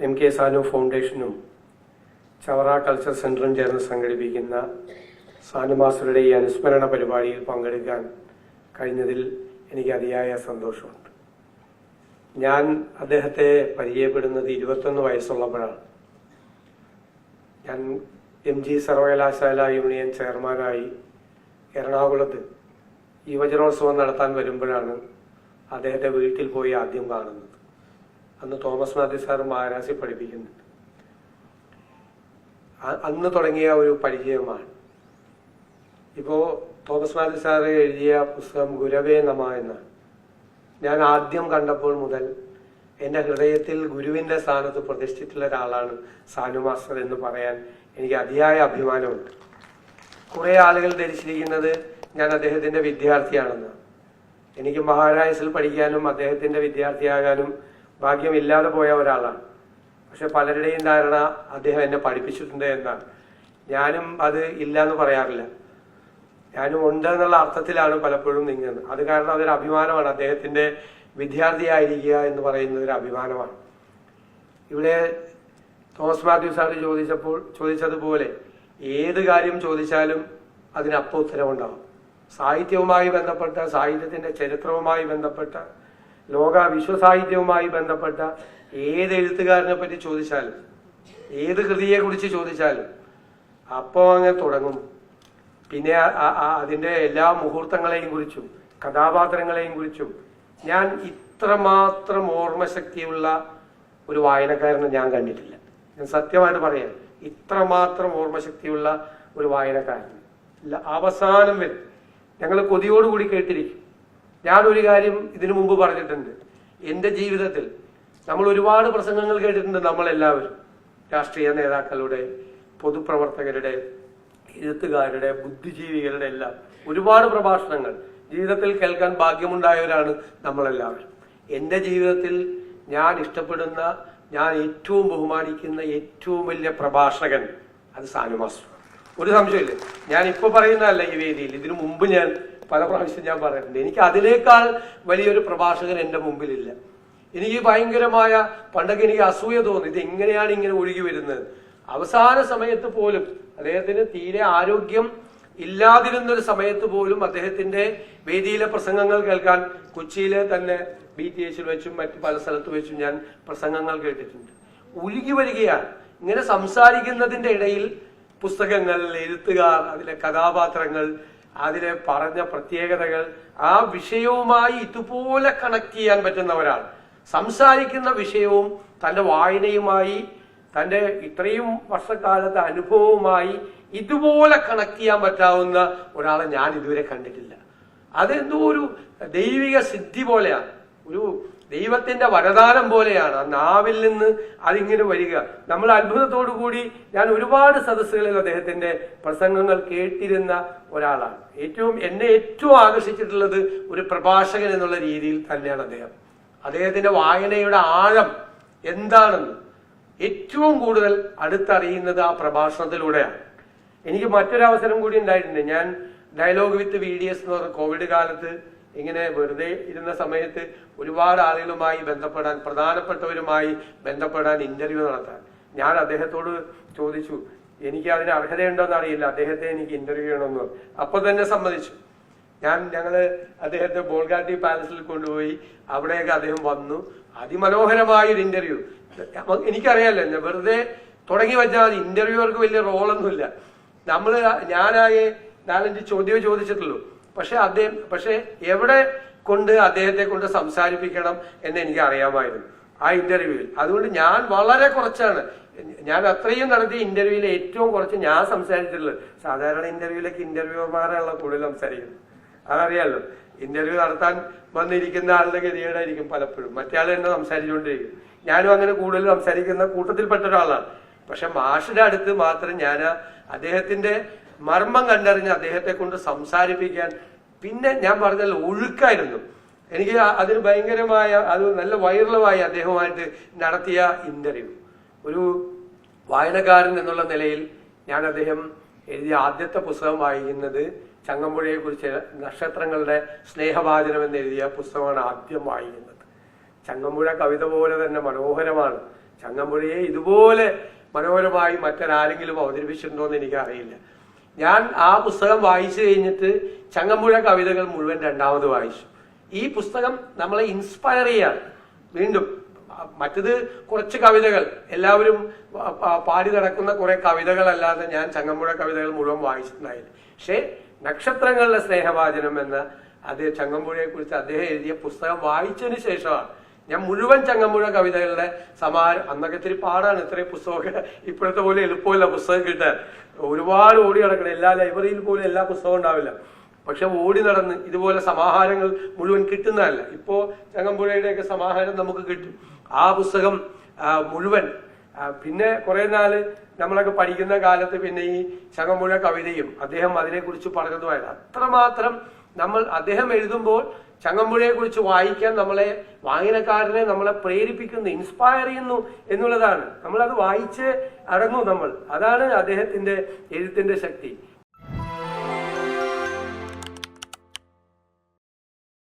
MK Sanu ഫൗണ്ടേഷനും Chavara culture സെന്ററും ചേർന്ന് സംഘടിപ്പിക്കുന്ന സാനു മാസ്റ്ററുടെ ഈ അനുസ്മരണ പരിപാടിയിൽ പങ്കെടുക്കാൻ കഴിഞ്ഞതിൽ എനിക്ക് അതിയായ സന്തോഷമുണ്ട്. ഞാൻ അദ്ദേഹത്തെ പരിചയപ്പെടുന്നത് 21 വയസ്സുള്ളപ്പോഴാണ്. ഞാൻ MG സർവകലാശാല യൂണിയൻ ചെയർമാനായി എറണാകുളത്ത് യുവജനോത്സവം നടത്താൻ വരുമ്പോഴാണ് അദ്ദേഹത്തെ വീട്ടിൽ പോയി ആദ്യം കാണുന്നത്. അന്ന് തോമസ് മാത്യു സാർ മഹാരാജി പഠിപ്പിക്കുന്നുണ്ട്. അന്ന് തുടങ്ങിയ ഒരു പരിചയമാണ്. ഇപ്പോൾ തോമസ് മാത്യു സാർ എഴുതിയ പുസ്തകം ഗുരവേ നമ എന്നാണ്. ഞാൻ ആദ്യം കണ്ടപ്പോൾ മുതൽ എൻ്റെ ഹൃദയത്തിൽ ഗുരുവിൻ്റെ സ്ഥാനത്ത് പ്രതിഷ്ഠിച്ചിട്ടുള്ള ഒരാളാണ് സാനു മാസ്റ്റർ എന്ന് പറയാൻ എനിക്ക് അതിയായ അഭിമാനമുണ്ട്. കുറേ ആളുകൾ ധരിച്ചിരിക്കുന്നത് ഞാൻ അദ്ദേഹത്തിൻ്റെ വിദ്യാർത്ഥിയാണെന്ന്. എനിക്ക് മഹാരാജസിൽ പഠിക്കാനും അദ്ദേഹത്തിൻ്റെ വിദ്യാർത്ഥിയാകാനും ഭാഗ്യമില്ലാതെ പോയ ഒരാളാണ്. പക്ഷെ പലരുടെയും ധാരണ അദ്ദേഹം എന്നെ പഠിപ്പിച്ചിട്ടുണ്ട് എന്നാണ്. ഞാനും അത് ഇല്ല എന്ന് പറയാറില്ല. ഞാനും ഉണ്ട് എന്നുള്ള അർത്ഥത്തിലാണ് പലപ്പോഴും നീങ്ങുന്നത്. അത് കാരണം അതൊരു അഭിമാനമാണ്. അദ്ദേഹത്തിൻ്റെ വിദ്യാർത്ഥിയായിരിക്കുക എന്ന് പറയുന്നത് ഒരു അഭിമാനമാണ്. ഇവിടെ തോമസ് മാത്യു സാർ ചോദിച്ചതുപോലെ ഏത് കാര്യം ചോദിച്ചാലും അതിനപ്പം ഉത്തരവുണ്ടാവും. സാഹിത്യവുമായി ബന്ധപ്പെട്ട, സാഹിത്യത്തിന്റെ ചരിത്രവുമായി ബന്ധപ്പെട്ട, ലോക വിശ്വസാഹിത്യവുമായി ബന്ധപ്പെട്ട ഏത് എഴുത്തുകാരനെ പറ്റി ചോദിച്ചാലും, ഏത് കൃതിയെ കുറിച്ച് ചോദിച്ചാലും അപ്പോൾ അങ്ങനെ തുടങ്ങും. പിന്നെ അതിൻ്റെ എല്ലാ മുഹൂർത്തങ്ങളെയും കുറിച്ചും കഥാപാത്രങ്ങളെയും കുറിച്ചും ഞാൻ ഇത്രമാത്രം ഓർമ്മശക്തിയുള്ള ഒരു വായനക്കാരനെ ഞാൻ കണ്ടിട്ടില്ല. ഞാൻ സത്യമായിട്ട് പറയാം, ഇത്രമാത്രം ഓർമ്മശക്തിയുള്ള ഒരു വായനക്കാരൻ അവസാനം വരെ ഞങ്ങൾ കൊതിയോടുകൂടി കേട്ടിരിക്കും. ഞാനൊരു കാര്യം ഇതിനു മുമ്പ് പറഞ്ഞിട്ടുണ്ട്. എൻ്റെ ജീവിതത്തിൽ നമ്മൾ ഒരുപാട് പ്രസംഗങ്ങൾ കേട്ടിട്ടുണ്ട്. നമ്മളെല്ലാവരും രാഷ്ട്രീയ നേതാക്കളുടെ, പൊതുപ്രവർത്തകരുടെ, എഴുത്തുകാരുടെ, ബുദ്ധിജീവികളുടെ എല്ലാം ഒരുപാട് പ്രഭാഷണങ്ങൾ ജീവിതത്തിൽ കേൾക്കാൻ ഭാഗ്യമുണ്ടായവരാണ് നമ്മളെല്ലാവരും. എൻ്റെ ജീവിതത്തിൽ ഞാൻ ഇഷ്ടപ്പെടുന്ന, ഞാൻ ഏറ്റവും ബഹുമാനിക്കുന്ന ഏറ്റവും വലിയ പ്രഭാഷകൻ അത് സാനു മാസ്റ്റർ. ഒരു സംശയമില്ല. ഞാൻ ഇപ്പൊ പറയുന്നതല്ല ഈ വേദിയിൽ, ഇതിനു മുമ്പ് ഞാൻ പല പ്രാവശ്യം ഞാൻ പറഞ്ഞിട്ടുണ്ട്. എനിക്ക് അതിനേക്കാൾ വലിയൊരു പ്രഭാഷകൻ എൻ്റെ മുമ്പിലില്ല. എനിക്ക് ഭയങ്കരമായ, പണ്ടൊക്കെ എനിക്ക് അസൂയ തോന്നി, ഇത് എങ്ങനെയാണ് ഇങ്ങനെ ഒഴുകി വരുന്നത്. അവസാന സമയത്ത് പോലും അദ്ദേഹത്തിന് തീരെ ആരോഗ്യം ഇല്ലാതിരുന്നൊരു സമയത്ത് പോലും അദ്ദേഹത്തിന്റെ വേദിയിലെ പ്രസംഗങ്ങൾ കേൾക്കാൻ കൊച്ചിയിലെ തന്നെ BTH വെച്ചും മറ്റു പല സ്ഥലത്ത് വെച്ചും ഞാൻ പ്രസംഗങ്ങൾ കേട്ടിട്ടുണ്ട്. ഒഴുകി വരികയാണ്. ഇങ്ങനെ സംസാരിക്കുന്നതിന്റെ ഇടയിൽ പുസ്തകങ്ങൾ, എഴുത്തുകാർ, അതിലെ കഥാപാത്രങ്ങൾ, അതിലെ പറഞ്ഞ പ്രത്യേകതകൾ, ആ വിഷയവുമായി ഇതുപോലെ കണക്ട് ചെയ്യാൻ പറ്റുന്ന ഒരാൾ, സംസാരിക്കുന്ന വിഷയവും തൻ്റെ വായനയുമായി, തൻ്റെ ഇത്രയും വർഷക്കാലത്തെ അനുഭവവുമായി ഇതുപോലെ കണക്ട് ചെയ്യാൻ പറ്റാവുന്ന ഒരാളെ ഞാൻ ഇതുവരെ കണ്ടിട്ടില്ല. അതെന്തോ ഒരു ദൈവിക സിദ്ധി പോലെയാണ്, ഒരു ദൈവത്തിന്റെ വരദാനം പോലെയാണ്. ആ നാവിൽ നിന്ന് അതിങ്ങനെ വരിക. നമ്മൾ അത്ഭുതത്തോടു കൂടി, ഞാൻ ഒരുപാട് സദസ്സുകളിൽ അദ്ദേഹത്തിന്റെ പ്രസംഗങ്ങൾ കേട്ടിരുന്ന ഒരാളാണ്. എന്നെ ഏറ്റവും ആകർഷിച്ചിട്ടുള്ളത് ഒരു പ്രഭാഷകൻ എന്നുള്ള രീതിയിൽ തന്നെയാണ് അദ്ദേഹം. അദ്ദേഹത്തിന്റെ വായനയുടെ ആഴം എന്താണെന്ന് ഏറ്റവും കൂടുതൽ അടുത്തറിയുന്നത് ആ പ്രഭാഷണത്തിലൂടെയാണ്. എനിക്ക് മറ്റൊരവസരം കൂടി ഉണ്ടായിട്ടുണ്ട്. ഞാൻ ഡയലോഗ് വിത്ത് VDS എന്ന് പറഞ്ഞ കോവിഡ് കാലത്ത് ഇങ്ങനെ വെറുതെ ഇരുന്ന സമയത്ത് ഒരുപാട് ആളുകളുമായി ബന്ധപ്പെടാൻ, പ്രധാനപ്പെട്ടവരുമായി ബന്ധപ്പെടാൻ, ഇന്റർവ്യൂ നടത്താൻ ഞാൻ അദ്ദേഹത്തോട് ചോദിച്ചു, എനിക്ക് അതിന് അർഹതയുണ്ടോന്ന് അറിയില്ല, അദ്ദേഹത്തെ എനിക്ക് ഇന്റർവ്യൂ ചെയ്യണമെന്ന്. അപ്പൊ തന്നെ സമ്മതിച്ചു. ഞങ്ങള് അദ്ദേഹത്തെ ബോൾഗാട്ടി പാലസിൽ കൊണ്ടുപോയി. അവിടെയൊക്കെ അദ്ദേഹം വന്നു. അതിമനോഹരമായ ഒരു ഇന്റർവ്യൂ. എനിക്കറിയാലോ, വെറുതെ തുടങ്ങി വെച്ചാൽ ഇന്റർവ്യൂവർക്ക് വലിയ റോളൊന്നുമില്ല. ഞാനാകെ 4-5 ചോദ്യമേ ചോദിച്ചിട്ടുള്ളൂ. പക്ഷെ എവിടെ കൊണ്ട് അദ്ദേഹത്തെ കൊണ്ട് സംസാരിപ്പിക്കണം എന്ന് എനിക്ക് അറിയാമായിരുന്നു ആ ഇന്റർവ്യൂവിൽ. അതുകൊണ്ട് ഞാൻ വളരെ കുറച്ചാണ്, ഞാൻ അത്രയും നടത്തിയ ഇന്റർവ്യൂവിൽ ഏറ്റവും കുറച്ച് ഞാൻ സംസാരിച്ചിട്ടുള്ളത്. സാധാരണ ഇന്റർവ്യൂവിലേക്ക് ഇന്റർവ്യൂമാരാണല്ലോ കൂടുതൽ സംസാരിക്കുന്നത്, അതറിയാലോ. ഇന്റർവ്യൂ നടത്താൻ വന്നിരിക്കുന്ന ആളുടെ ഗതികേടായിരിക്കും പലപ്പോഴും, മറ്റേ ആൾ തന്നെ സംസാരിച്ചുകൊണ്ടിരിക്കും. ഞാനും അങ്ങനെ കൂടുതൽ സംസാരിക്കുന്ന കൂട്ടത്തിൽപ്പെട്ട ഒരാളാണ്. പക്ഷെ മാഷിന്റെ അടുത്ത് മാത്രം ഞാൻ അദ്ദേഹത്തിന്റെ മർമ്മം കണ്ടറിഞ്ഞ് അദ്ദേഹത്തെ കൊണ്ട് സംസാരിപ്പിക്കാൻ, പിന്നെ ഞാൻ പറഞ്ഞാൽ ഒഴുക്കായിരുന്നു. എനിക്ക് അതിന് ഭയങ്കരമായ, അത് നല്ല വൈറലുമായി അദ്ദേഹവുമായിട്ട് നടത്തിയ ഇന്റർവ്യൂ. ഒരു വായനക്കാരൻ എന്നുള്ള നിലയിൽ ഞാൻ അദ്ദേഹം എഴുതിയ ആദ്യത്തെ പുസ്തകം വായിക്കുന്നത് ചങ്ങമ്പുഴയെ കുറിച്ച് നക്ഷത്രങ്ങളുടെ സ്നേഹവാചനം എന്ന് എഴുതിയ പുസ്തകമാണ് ആദ്യം വായിക്കുന്നത്. ചങ്ങമ്പുഴ കവിത പോലെ തന്നെ മനോഹരമാണ്. ചങ്ങമ്പുഴയെ ഇതുപോലെ മനോഹരമായി മറ്റൊരാരെങ്കിലും അവതരിപ്പിച്ചിട്ടുണ്ടോ എന്ന് എനിക്കറിയില്ല. ഞാൻ ആ പുസ്തകം വായിച്ചു കഴിഞ്ഞിട്ട് ചങ്ങമ്പുഴ കവിതകൾ മുഴുവൻ രണ്ടാമത് വായിച്ചു. ഈ പുസ്തകം നമ്മളെ ഇൻസ്പയർ ചെയ്യാൻ വീണ്ടും, മറ്റത് കുറച്ച് കവിതകൾ എല്ലാവരും പാടി നടക്കുന്ന കുറെ കവിതകളല്ലാതെ ഞാൻ ചങ്ങമ്പുഴ കവിതകൾ മുഴുവൻ വായിച്ചിട്ടുണ്ടായില്ല. പക്ഷേ നക്ഷത്രങ്ങളുടെ സ്നേഹവാചനം എന്ന ചങ്ങമ്പുഴയെ കുറിച്ച് അദ്ദേഹം എഴുതിയ പുസ്തകം വായിച്ചതിന് ശേഷമാണ് ഞാൻ മുഴുവൻ ചങ്ങമ്പുഴ കവിതകളുടെ സമാഹാരം. അന്നൊക്കെ ഇത്തിരി പാടാണ് ഇത്രയും പുസ്തകമൊക്കെ, ഇപ്പോഴത്തെ പോലെ എളുപ്പമില്ല പുസ്തകം കിട്ടാൻ. ഒരുപാട് ഓടി നടക്കണം, എല്ലാ ലൈബ്രറിയിൽ പോലും എല്ലാ പുസ്തകവും ഉണ്ടാവില്ല. പക്ഷെ ഓടി നടന്ന് ഇതുപോലെ സമാഹാരങ്ങൾ മുഴുവൻ കിട്ടുന്നതല്ല. ഇപ്പോ ചങ്ങമ്പുഴയുടെയൊക്കെ സമാഹാരം നമുക്ക് കിട്ടും. ആ പുസ്തകം മുഴുവൻ പിന്നെ കുറെ നാള് നമ്മളൊക്കെ പഠിക്കുന്ന കാലത്ത് പിന്നെ ഈ ചങ്ങമ്പുഴ കവിതയും അദ്ദേഹം അതിനെക്കുറിച്ച് പറഞ്ഞതുമായിട്ട് അത്രമാത്രം അദ്ദേഹം എഴുതുമ്പോൾ ചങ്ങമ്പുഴയെ കുറിച്ച് വായിക്കാൻ വായനക്കാരനെ നമ്മളെ പ്രേരിപ്പിക്കുന്നു, ഇൻസ്പയർ ചെയ്യുന്നു എന്നുള്ളതാണ്. നമ്മളത് വായിച്ച് അടങ്ങും നമ്മൾ. അതാണ് അദ്ദേഹത്തിന്റെ എഴുത്തിന്റെ ശക്തി.